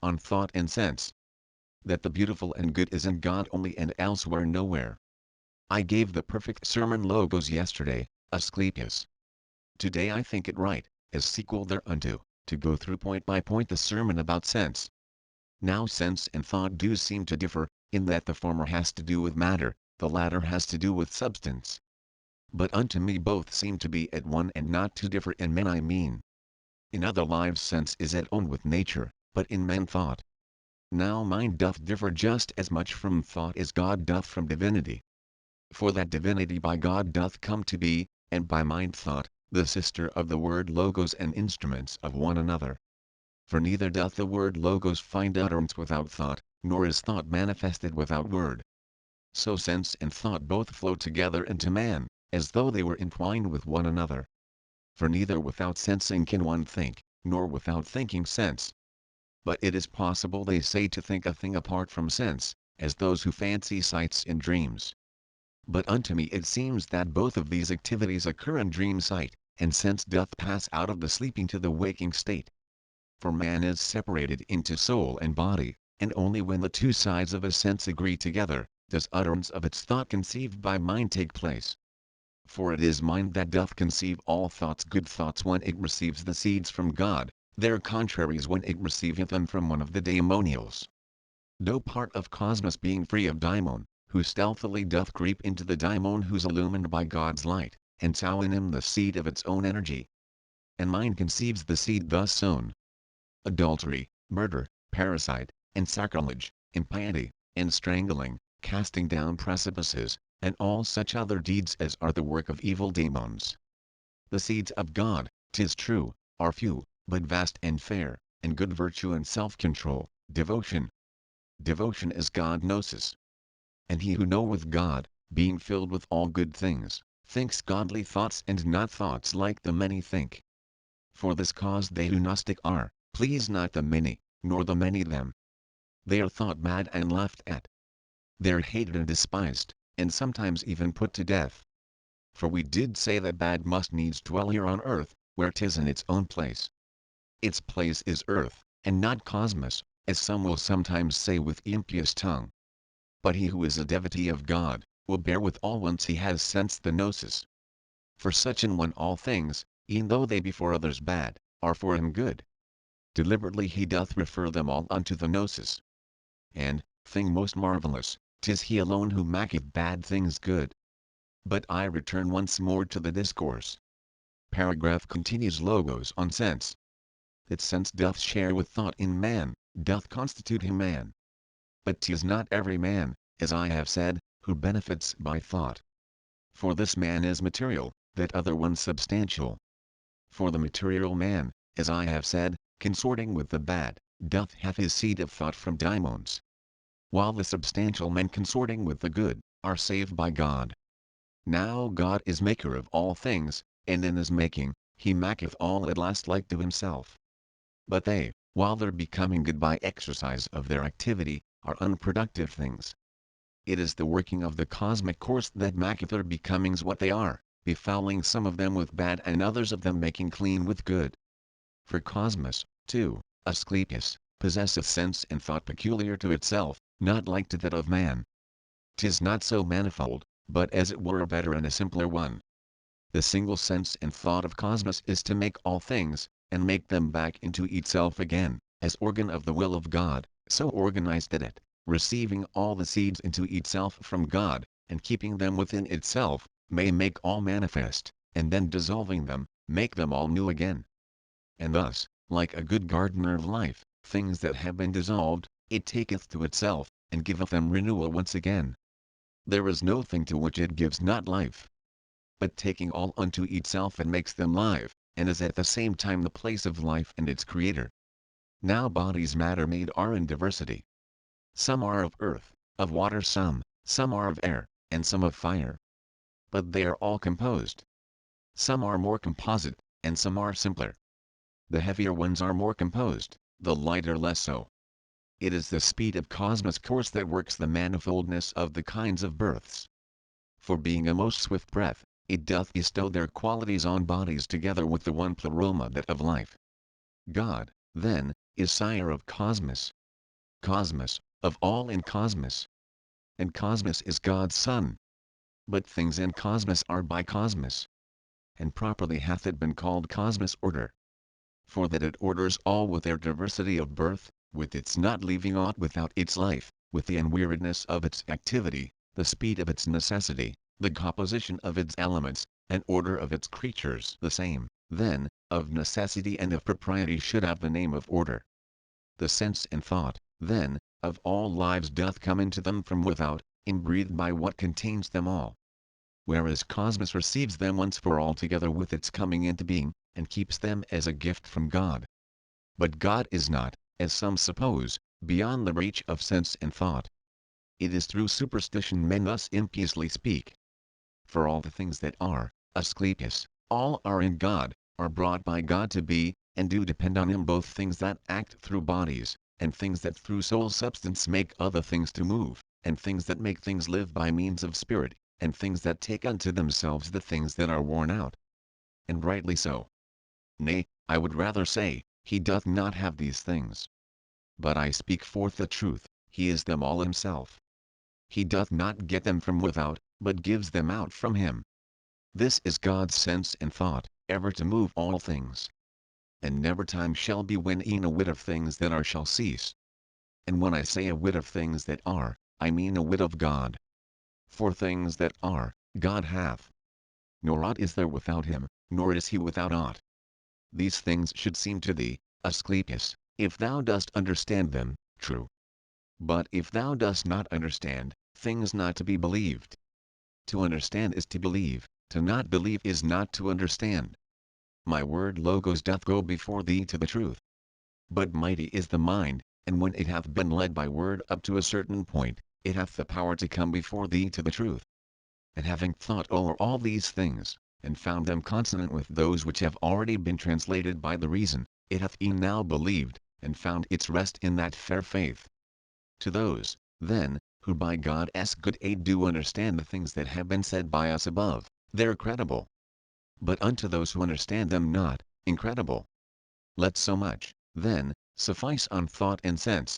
on thought and sense. That the beautiful and good is in God only and elsewhere nowhere. I gave the perfect sermon logos yesterday, Asclepius. Today I think it right, as sequel thereunto, to go through point by point the sermon about sense. Now sense and thought do seem to differ, in that the former has to do with matter, the latter has to do with substance. But unto me both seem to be at one and not to differ in men I mean. In other lives sense is at one with nature, but in men thought. Now mind doth differ just as much from thought as God doth from divinity. For that divinity by God doth come to be, and by mind thought, the sister of the word logos and instruments of one another. For neither doth the word logos find utterance without thought, nor is thought manifested without word. So sense and thought both flow together into man, as though they were entwined with one another. For neither without sensing can one think, nor without thinking sense. But it is possible, they say, to think a thing apart from sense, as those who fancy sights in dreams. But unto me it seems that both of these activities occur in dream sight, and sense doth pass out of the sleeping to the waking state. For man is separated into soul and body, and only when the two sides of a sense agree together, does utterance of its thought conceived by mind take place. For it is mind that doth conceive all thoughts, good thoughts when it receives the seeds from God, their contraries when it receiveth them from one of the daemonials. No part of cosmos being free of daemon, who stealthily doth creep into the daemon who's illumined by God's light, and sow in him the seed of its own energy. And mind conceives the seed thus sown. Adultery, murder, parricide, and sacrilege, impiety, and strangling, casting down precipices, and all such other deeds as are the work of evil demons. The seeds of God, 'tis true, are few, but vast and fair, and good virtue and self-control, devotion. Devotion is God gnosis. And he who knoweth God, being filled with all good things, thinks godly thoughts and not thoughts like the many think. For this cause they who Gnostic are, please not the many, nor the many them. They are thought mad and laughed at. They're hated and despised, and sometimes even put to death. For we did say that bad must needs dwell here on earth, where 'tis in its own place. Its place is earth, and not cosmos, as some will sometimes say with impious tongue. But he who is a devotee of God, will bear with all once he has sensed the gnosis. For such an one all things, e'en though they be for others bad, are for him good. Deliberately he doth refer them all unto the gnosis. And, thing most marvelous, 'tis he alone who maketh bad things good. But I return once more to the discourse. Paragraph continues logos on sense. That sense doth share with thought in man, doth constitute him man. But 'tis not every man, as I have said, who benefits by thought. For this man is material, that other one substantial. For the material man, as I have said, consorting with the bad, doth have his seed of thought from daemons. While the substantial men consorting with the good, are saved by God. Now God is maker of all things, and in his making, he maketh all at last like to himself. But they, while they're becoming good by exercise of their activity, are unproductive things. It is the working of the cosmic course that maketh their becomings what they are, befouling some of them with bad and others of them making clean with good. For cosmos, too, Asclepius, possesseth sense and thought peculiar to itself, not like to that of man. 'Tis not so manifold, but as it were a better and a simpler one. The single sense and thought of cosmos is to make all things, and make them back into itself again, as organ of the will of God, so organized that it, receiving all the seeds into itself from God, and keeping them within itself, may make all manifest, and then dissolving them, make them all new again. And thus, like a good gardener of life, things that have been dissolved, it taketh to itself, and giveth them renewal once again. There is no thing to which it gives not life. But taking all unto itself and makes them live, and is at the same time the place of life and its creator. Now bodies matter made are in diversity. Some are of earth, of water some are of air, and some of fire. But they are all composed. Some are more composite, and some are simpler. The heavier ones are more composed, the lighter less so. It is the speed of cosmos course that works the manifoldness of the kinds of births. For being a most swift breath, it doth bestow their qualities on bodies together with the one pleroma that of life. God, then, is sire of cosmos, Cosmos, of all in Cosmos. And Cosmos is God's Son. But things in Cosmos are by Cosmos. And properly hath it been called Cosmos order. For that it orders all with their diversity of birth, with its not leaving aught without its life, with the unweariedness of its activity, the speed of its necessity, the composition of its elements, and order of its creatures. The same, then, of necessity and of propriety should have the name of order. The sense and thought, then, of all lives doth come into them from without, inbreathed by what contains them all. Whereas Cosmos receives them once for all together with its coming into being, and keeps them as a gift from God. But God is not, as some suppose, beyond the reach of sense and thought. It is through superstition men thus impiously speak. For all the things that are, Asclepius, all are in God, are brought by God to be, and do depend on him, both things that act through bodies, and things that through soul substance make other things to move, and things that make things live by means of spirit, and things that take unto themselves the things that are worn out. And rightly so. Nay, I would rather say, he doth not have these things. But I speak forth the truth, he is them all himself. He doth not get them from without, but gives them out from him. This is God's sense and thought, ever to move all things. And never time shall be when e'en a whit of things that are shall cease. And when I say a whit of things that are, I mean a whit of God. For things that are, God hath. Nor aught is there without him, nor is he without aught. These things should seem to thee, Asclepius, if thou dost understand them, true. But if thou dost not understand, things not to be believed. To understand is to believe, to not believe is not to understand. My word Logos doth go before thee to the truth. But mighty is the mind, and when it hath been led by word up to a certain point, it hath the power to come before thee to the truth. And having thought o'er all these things, and found them consonant with those which have already been translated by the reason, it hath e'en now believed, and found its rest in that fair faith. To those, then, who by God's good aid do understand the things that have been said by us above, they're credible. But unto those who understand them not, incredible. Let so much, then, suffice on thought and sense.